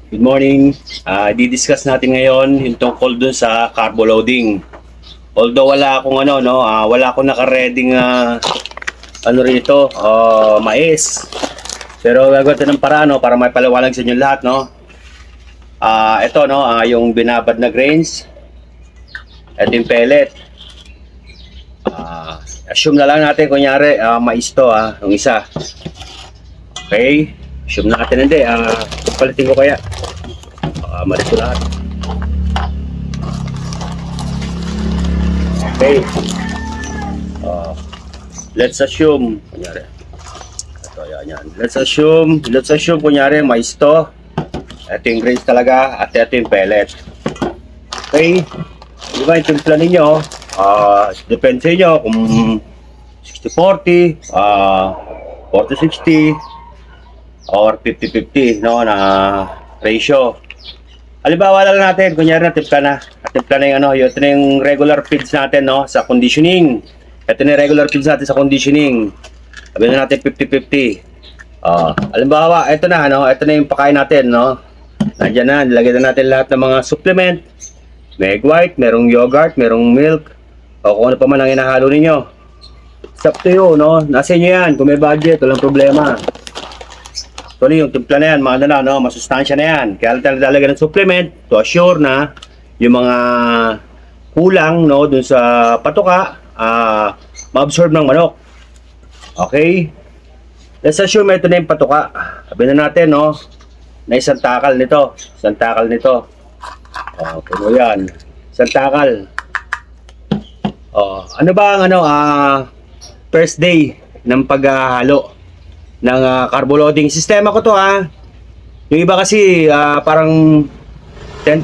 Good morning. Di-discuss natin ngayon yung tungkol dun sa carbo loading. Although wala akong wala akong naka-reading rito, mais. Pero gagawin ng paraan para may paliwanag sa inyo lahat, no. Ito yung binabad na grains. Ito yung pellet. Assume na lang natin kunyari mais to yung isa. Okay? Assume natin hindi. Palitin ko kaya. Mali ko lahat. Okay. Let's assume kunyari. Ito yan. Let's assume kunyari mais to. Ito yung grains talaga at ito yung pellet. Okay? Di ba yung timpla ninyo? Depende sa inyo kung 60-40, 40-60 or 50-50 na ratio. Halimbawa lang natin, kunyari natimpla na yung ito na yung regular feeds natin sa conditioning. Ito na yung regular feeds natin sa conditioning. Sabihin na natin 50-50. Halimbawa, ito na yung pakain natin, nandiyan na, nilagay na natin lahat ng mga supplement. May egg white, merong yogurt, merong milk, o kung ano pa man ang inahalo ninyo. It's up to you, nasa inyo yan. Kung may budget, walang problema. So yung timpla na yan, masustansya na yan. Kaya lang lalagyan ng supplement to assure na yung mga kulang dun sa patuka ma-absorb ng manok. Okay? Let's assume ito na yung patuka. Sabihin na natin na isang takal nito. Puno yan. Isang takal. Ano ba ang first day ng paghahalo ng carbo loading? Sistema ko to Yung iba kasi parang 10%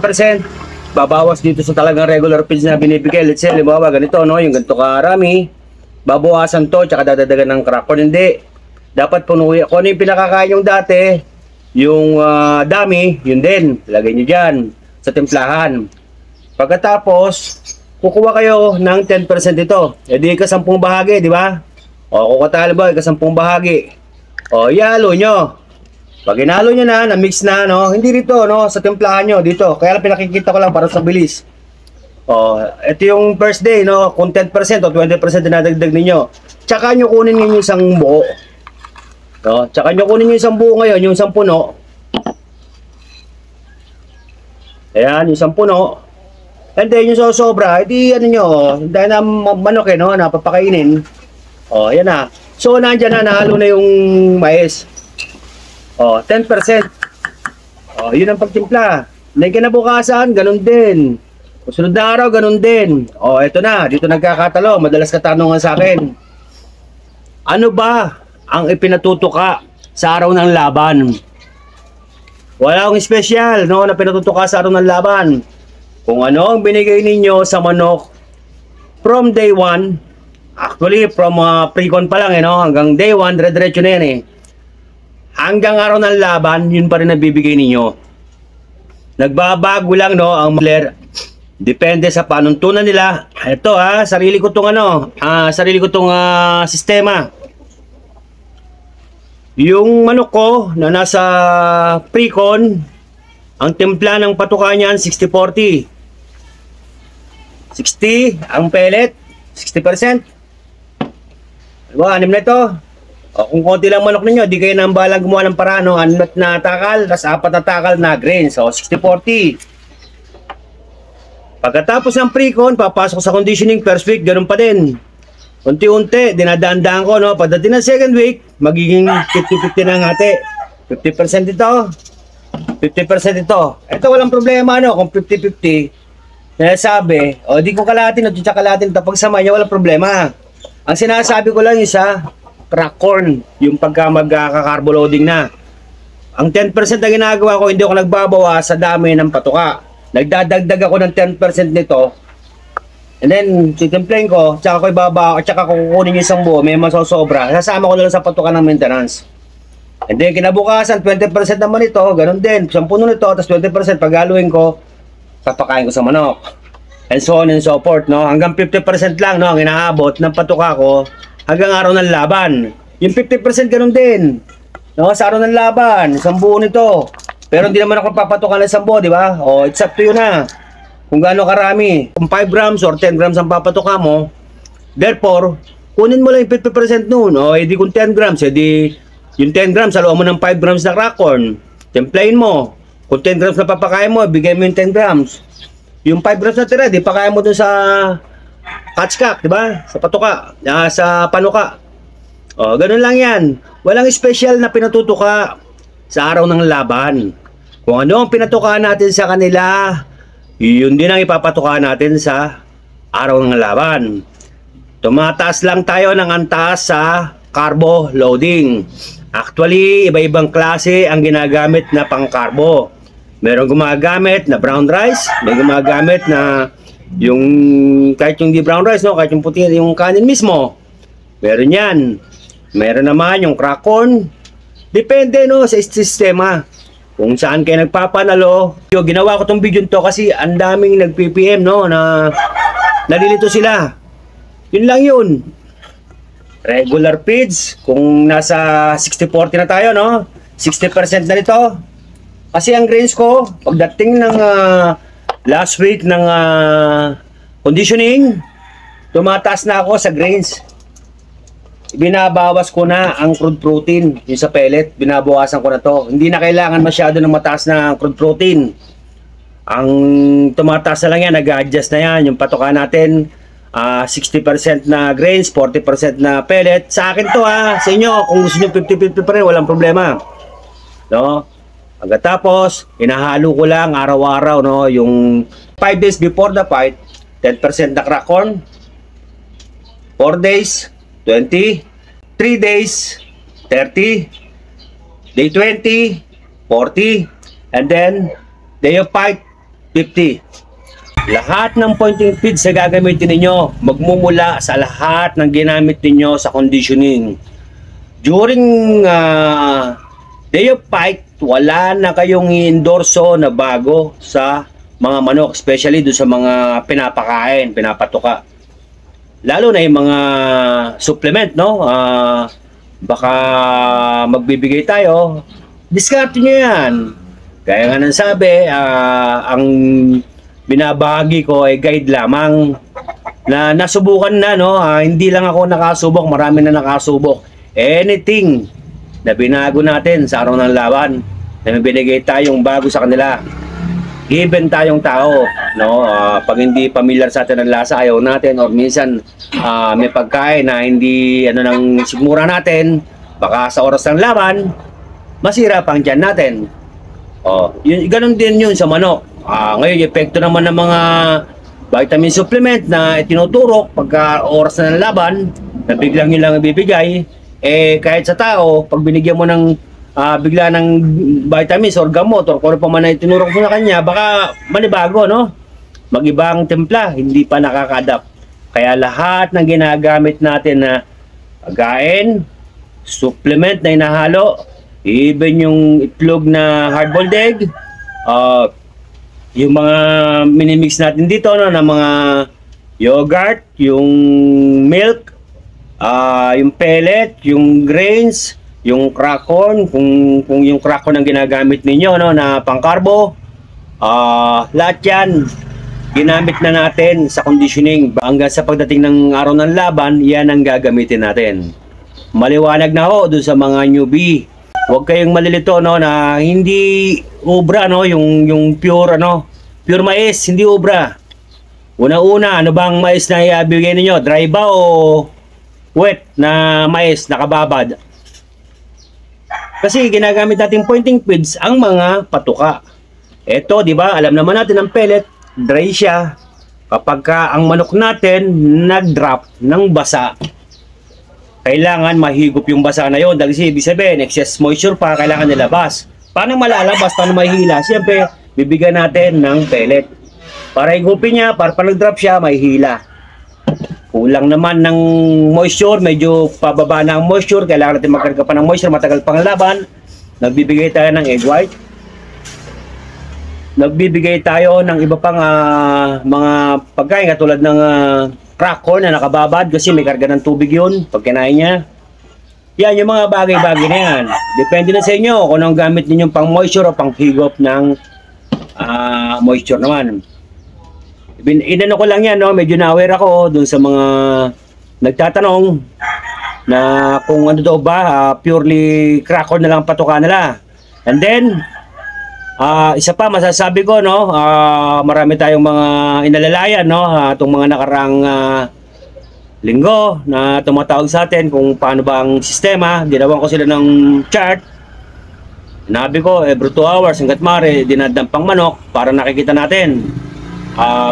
babawas dito sa talagang regular feeds na binibigay. Let's say, halimbawa ganito, yung ganito karami, babawasan to, tsaka dadagdagan ng crackcorn. Hindi. Dapat punuwi. Kung ano yung pinakakain yung dati, yung dami, yun din. Lagay nyo dyan sa timplahan. Pagkatapos, kukuha kayo ng 10% ito. E di ka 10 bahagi, di ba? Kukuha tayo ba, ka 10 bahagi. Ihalo nyo. Pag inalo nyo na mix na, hindi dito, sa timplahan nyo, dito. Kaya lang pinakikita ko lang para sa bilis. Ito yung first day, kung 10% o 20% dinadagdag ninyo. Tsaka nyo kunin nyo yung isang buo. Tsaka nyo kunin yung isang buo ngayon, yung isang puno. Ayan, yung isang puno. And then yung sobra, edi dahil na manok napapakainin. Yan na. So, nandiyan na, nahalo na yung mais. 10%. Yun ang pagtimpla. Then kinabukasan, ganun din. Sunod na araw, ganun din. Eto na, dito nagkakatalo. Madalas katanungan sa akin. Ano ba ang ipinatutuka sa araw ng laban? Wala akong special, na pinatutuka sa araw ng laban. Kung ano ang binigay ninyo sa manok from day 1, actually, from pre-con pa lang, hanggang day 1, dire-diretso na yan Hanggang araw ng laban, yun pa rin nabibigay ninyo. Nagbabago lang, ang player. Depende sa panuntunan nila. Ito, sarili ko tong sistema. Yung manok ko na nasa pre-con, ang timpla ng patuka niyan, 60-40. 60 ang pellet, 60%. Diba, 6 na ito. Kung konti lang manok ninyo, di kayo nang balang gumawa ng paraan, 6 na takal, tas 4 na takal na grains. 60-40. Pagkatapos ng pre-con, papasok sa conditioning, first week, ganun pa din. Unti-unti, dinadaan-daan ko, pagdating ng second week, magiging 50-50 na ng ate. 50% ito, 50% ito. Ito walang problema, kung 50-50. Sabi, di ko kalatin, tsaka kalatin, pag sama niya, walang problema. Ang sinasabi ko lang isa, crack corn, yung pagka magkaka-carbo loading na. Ang 10% na ginagawa ko, hindi ako nagbabawas sa dami ng patuka. Nagdadagdag ako ng 10% nito. And then, titimplahin ko, tsaka ko ibaba, tsaka ko kukunin yung isang buo, may masosobra. Sasama ko na lang sa patuka ng maintenance. And then, kinabukasan, 20% naman ito, ganun din. 10 nito, tapos 20% paghaluin ko, papakain ko sa manok. And so on and so forth, hanggang 50% lang, ang inaabot ng patuka ko hanggang araw ng laban. Yung 50% ganun din. Sa araw ng laban, isang buo nito. Pero hindi naman ako papatukan ng 10, di ba? O, it's up to you na. Kung gaano karami. Kung 5 grams or 10 grams ang papatuka mo, therefore, kunin mo lang yung 50% noon. O, edi kung 10 grams, edi yung 10 grams, haluan mo ng 5 grams na crack corn. Templayin mo. Kung 10 grams na papakain mo, bigay mo yung 10 grams. Yung 5 grams na tira, di pakain mo dun sa catchcock, di ba? Sa patuka, sa panuka. O, ganun lang yan. Walang special na pinatutuka sa araw ng laban. Kung ano ang pinatuka natin sa kanila, yun din ang ipapatuka natin sa araw ng laban. Tumataas lang tayo ng antaas sa carbo loading. Actually, iba-ibang klase ang ginagamit na pang-carbo. Merong gumagamit na brown rice, may gumagamit na yung kahit yung di brown rice, no, kahit yung puti, yung kanin mismo. Meron yan. Meron naman yung crack corn. Depende, no, sa sistema. Kung saan kayo nagpapanalo. Ginawa ko tong video to kasi ang daming nag-PPM, no, na nalilito sila. Yun lang yun. Regular feeds, kung nasa 60-40 na tayo, no? 60% na nito. Kasi ang grains ko, pagdating ng last week ng conditioning, tumataas na ako sa grains. Binabawas ko na ang crude protein, yung sa pellet, binabawasan ko na to. Hindi na kailangan masyado ng mataas na crude protein. Ang tumataas na lang yan, nag-adjust na yan, yung patoka natin. 60% na grains, 40% na pellet. Sa akin to sa inyo, kung gusto nyo 50-50 pa rin, walang problema. No? Pagkatapos, inahalo ko lang araw-araw, no? Yung 5 days before the fight, 10% na crack corn. 4 days, 20. 3 days, 30. Day 20, 40. And then, day of fight, 50. Lahat ng pointing feeds na gagamitin ninyo, magmumula sa lahat ng ginamit ninyo sa conditioning. During day of fight, wala na kayong i-endorso na bago sa mga manok, especially doon sa mga pinapakain, pinapatuka. Lalo na yung mga supplement, no? Baka magbibigay tayo. Discard nyo yan. Kaya nga nang sabi, ang binabahagi ko ay guide lamang na nasubukan na, no? Hindi lang ako nakasubok, marami na nakasubok. Anything na binago natin sa araw ng laban, na binigay tayong bago sa kanila, given tayong tao, no? Pag hindi familiar sa atin ang lasa, ayaw natin, or minsan may pagkain na hindi nang sigmura natin, baka sa oras ng laban masira pang tiyan natin. Yun, ganun din yun sa manok. Ngayon, epekto naman ng mga vitamin supplement na tinuturok pagka oras na ng laban, na biglang yun lang ibibigay, kahit sa tao, pag binigyan mo ng bigla ng vitamins or gamot or kung ano pa man ay tinurok mo na kanya, baka manibago, no? Mag-ibang timpla, hindi pa nakaka-adapt. Kaya lahat ng ginagamit natin na pagkain, supplement na inahalo, even yung itlog na hard-boiled egg, yung mga minimix natin dito, no, na mga yogurt, yung milk, yung pellet, yung grains, yung crack corn, kung yung crack corn ang ginagamit ninyo, no, na pang-carbo, lahat yan ginamit na natin sa conditioning. Hanggang sa pagdating ng araw ng laban, yan ang gagamitin natin. Maliwanag na ho doon sa mga newbie. Huwag kayong malilito, no, na hindi obra, no, yung pure, pure mais, hindi obra. Una-una, ano bang mais na ibigay ninyo? Dry ba o wet na mais, nakababad? Kasi ginagamit natin pointing feeds ang mga patuka. Ito, di ba, alam naman natin ang pellet, dry siya. Kapag ang manok natin nag-drop ng basa, kailangan mahigop yung basa na yun. Dahil ibig sabihin, excess moisture pa, kailangan nilabas. Paano malalabas? Paano mahihila? Siyempre, bibigyan natin ng pellet. Para higupin niya, para pag nag-drop siya, mahihila. Kulang naman ng moisture, medyo pababa na ang moisture, kailangan natin magkarga pa ng moisture, matagal pang laban. Nagbibigay tayo ng egg white. Nagbibigay tayo ng iba pang mga pagkain katulad ng crack corn na nakababad kasi may karga ng tubig yun pag kinain niya. Yan, yung mga bagay-bagay na yan. Depende na sa inyo kung anong gamit ninyong pang moisture o pang higop ng moisture naman. Inano ko lang yan, no? Medyo na-aware ako dun sa mga nagtatanong na kung ano daw ba, purely crack-on na lang patuka nila. And then, isa pa masasabi ko, no, marami tayong mga inalalayan, no, itong mga nakarang linggo na tumatawag sa atin kung paano ba ang sistema. Ginawan ko sila ng chart. Sinabi ko, every 2 hours, hanggat mare, dinadampang manok para nakikita natin.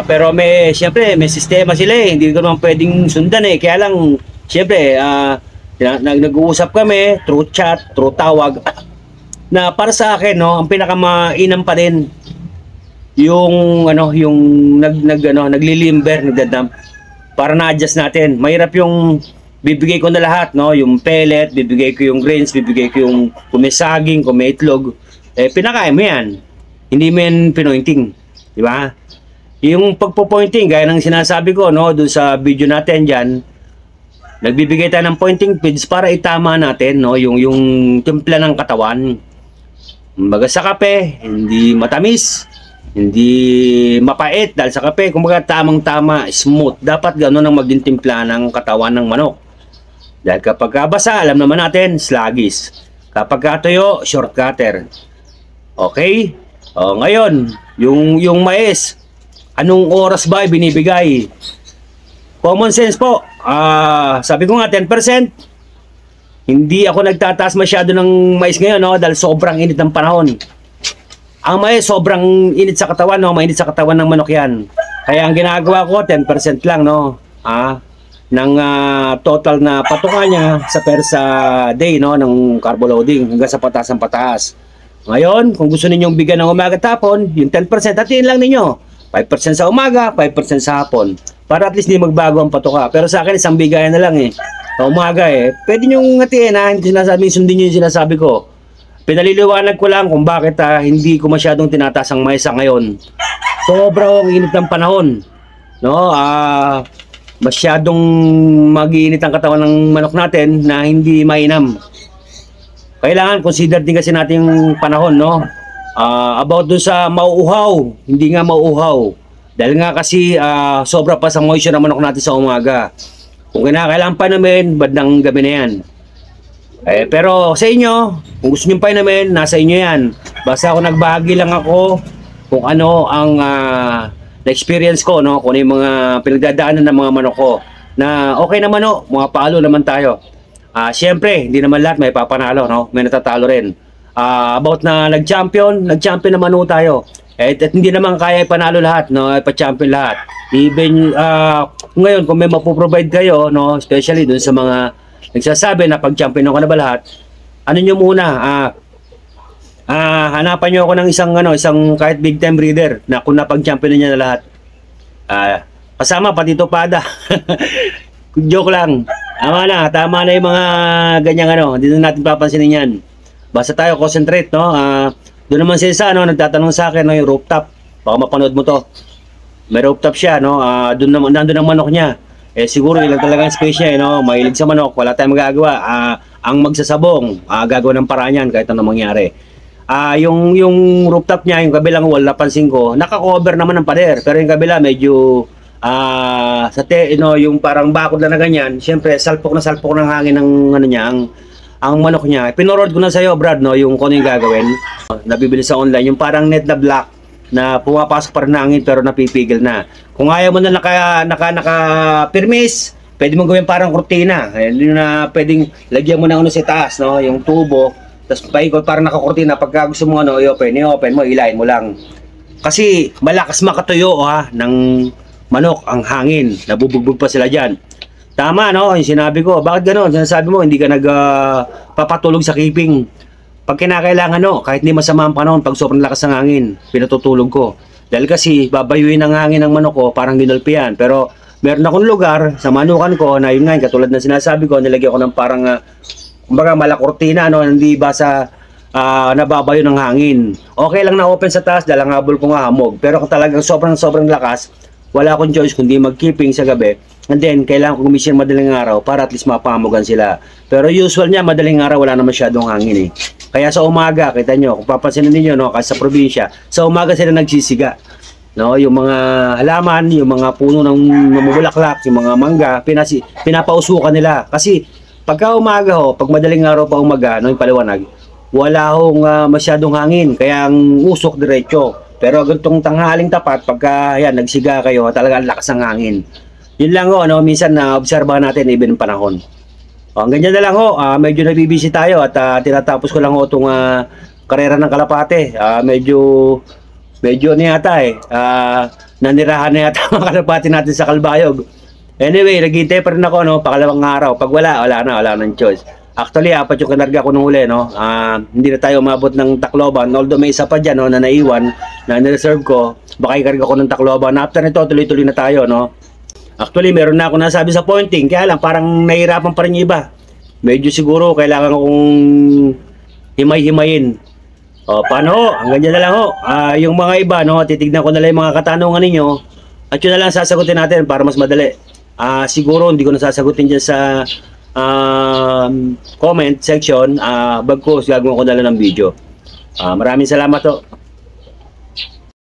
Pero siyempre, may sistema sila eh. Hindi ko naman pwedeng sundan eh. Kaya lang, siyempre, nag-uusap kami, through chat, through tawag, na para sa akin, no, ang pinakamainam pa din yung naglilimber, nagdadamp para na-adjust natin. Mahirap yung bibigay ko na lahat, no, yung pellet, bibigay ko yung grains, bibigay ko yung kung may saging, kung may itlog, pinakain mo yan. Hindi mo yan pinointing, di ba? Yung pagpo-pointing, gaya ng sinasabi ko, no, doon sa video natin diyan, nagbibigay tayo ng pointing feeds para itama natin, no, yung timpla ng katawan. Kumbaga sa kape, hindi matamis, hindi mapait dahil sa kape, kumbaga tamang-tama, smooth. Dapat gano'n ang maging timpla ng katawan ng manok. Dahil kapag basa, alam naman natin, sluggish. Kapag tuyo, short cutter. Okay? Ngayon, yung mais, anong oras ba binibigay? Common sense po. Sabi ko nga, 10%. Hindi ako nagtataas masyado ng mais ngayon, no, dahil sobrang init ng panahon. Ang mais, sobrang init sa katawan, no, mainit sa katawan ng manok yan. Kaya ang ginagawa ko, 10% lang, no, ng total na patuka niya sa day, no, ng carbo loading hanggang sa pataas ang pataas. Ngayon, kung gusto ninyong bigyan ng umaga tapon, yung 10%, hatiin lang ninyo. 5% sa umaga, 5% sa hapon. Para at least hindi magbago ang patuka. Pero sa akin, isang bigayan na lang eh. Sa umaga eh. Pwede nyong hatiin ha, hindi sinasabi, sundin nyo yung sinasabi ko. Pinaliliwanag ko lang kung bakit hindi ko masyadong tinataas ang mais ngayon. Sobrang init ng panahon. No? Masyadong mag-iinit ang katawan ng manok natin na hindi mainam. Kailangan consider din kasi natin yung panahon, no? About dun sa mauuhaw, hindi nga mauuhaw. Dahil nga kasi sobra pa sa moisture ng manok natin sa umaga. Kung kinakailangan pa namin, bandang gabi na yan. Pero sa inyo, kung gusto nyo pa namin, nasa inyo yan. Basta ako nagbahagi lang ako kung ano ang na-experience ko, no? Kung ano yung mga pinagdadaanan ng mga manok ko. Na okay naman, no? Mga palo naman tayo. Siyempre, hindi naman lahat may papanalo, no? May natatalo rin. About na nag-champion naman ho tayo. At hindi naman kaya ipanalo lahat, no? Ipa-champion lahat. Even ngayon kung may mapoprovide kayo, no, especially dun sa mga nagsasabi na pag-champion ka na ba lahat, ano nyo muna, hanapan nyo ako ng isang kahit big time breeder na kung napag-champion niya na lahat. Kasama pati Topada. Joke lang. Tama na yung mga ganyang hindi na natin papansinin yan. Basta tayo concentrate, no? Doon naman si isa, no, nagtatanong sa akin, no, yung rooftop. Baka mapanood mo to. May rooftop siya, no? Nandun ang manok niya. Siguro ilang talagang space niya, no? Mahilig sa manok, wala tayong magagawa. Ang magsasabong, gagawa ng paraan yan kahit anong mangyari. Yung rooftop niya, yung kabilang wall, napansin ko, naka-cover naman ng pader. Pero yung kabila, medyo, yung parang bakod na ganyan. Siyempre, salpok ng hangin ng ang manok niya. Pinorood ko na sa'yo, Brad, no, yung kung ano yung gagawin. Nabibili sa online, yung parang net na black na pumapasok pa rin na hangin pero napipigil na. Kung ayaw mo na naka-permis, pwede mo gawin parang kurtina. Yun na pwedeng lagyan mo ng sa taas, no, yung tubo. Tapos paikot parang naka-kurtina. Pagka gusto mo i-open mo, ilayin mo lang. Kasi malakas makatuyo ng manok ang hangin. Nabubugbog pa sila dyan. Tama, no? Yung sinabi ko. Bakit gano'n? Sinasabi mo, hindi ka nagpapatulog sa keeping. Pag kinakailangan, no? Kahit hindi masama ang panahon, pag sobrang lakas ng hangin, pinatutulog ko. Dahil kasi, babayuin ang hangin ng manok ko, parang ginulpihan. Pero, meron akong lugar sa manukan ko, na yun nga, katulad ng sinasabi ko, nilagyan ko ng parang, kumbaga, malakortina, no? Hindi ba sa nababayo ng hangin. Okay lang na open sa taas, dahil ang habol ko nga hamog. Pero kung talagang sobrang lakas, wala akong choice kundi mag-keeping sa gabi And then, kailangan ko gumising madaling araw para at least mapamugan sila. Pero usual niya, madaling araw, wala na masyadong hangin eh. Kaya sa umaga, kita nyo, kung papansinin niyo no, kasi sa probinsya, sa umaga sila nagsisiga. No, yung mga halaman, yung mga puno ng namumulaklak, yung mga mangga, pinapausukan nila. Kasi, pagka umaga ho, pag madaling araw pa umaga, no, yung paliwanag, wala hong masyadong hangin, kaya ang usok diretso. Pero ganitong tanghaling tapat, pagka yan, nagsiga kayo, talagang lakas ng hangin. Yun lang ho, no? Minsan na obserbahan natin even panahon. O, ang ganyan na lang ho, medyo nabibisi tayo at tinatapos ko lang ho itong karera ng kalapate. Medyo na yata nanirahan na yata mga kalapate natin sa Kalbayog. Anyway, naghihintay pa rin ako, no? Pakalawang araw. Pag wala nang choice. Actually, 4 yung kinarga ko nung huli, no? Hindi na tayo umabot ng Tacloban. Although may isa pa dyan, no, na naiwan, na nireserve ko. Baka ikarga ko ng Tacloban. After nito, tuloy-tuloy na tayo, no? Actually, meron na ako nasabi sa pointing, kaya lang parang nahihirapan pa rin yung iba. Medyo siguro kailangan kong himay-himayin. O, paano? Ang ganyan na lang ho. Yung mga iba, no, titignan ko na lang yung mga katanungan ninyo at yun na lang sasagutin natin para mas madali. Siguro hindi ko na sasagutin dyan sa comment section. Bagkus, gagawin ko na lang ng video. Maraming salamat ho.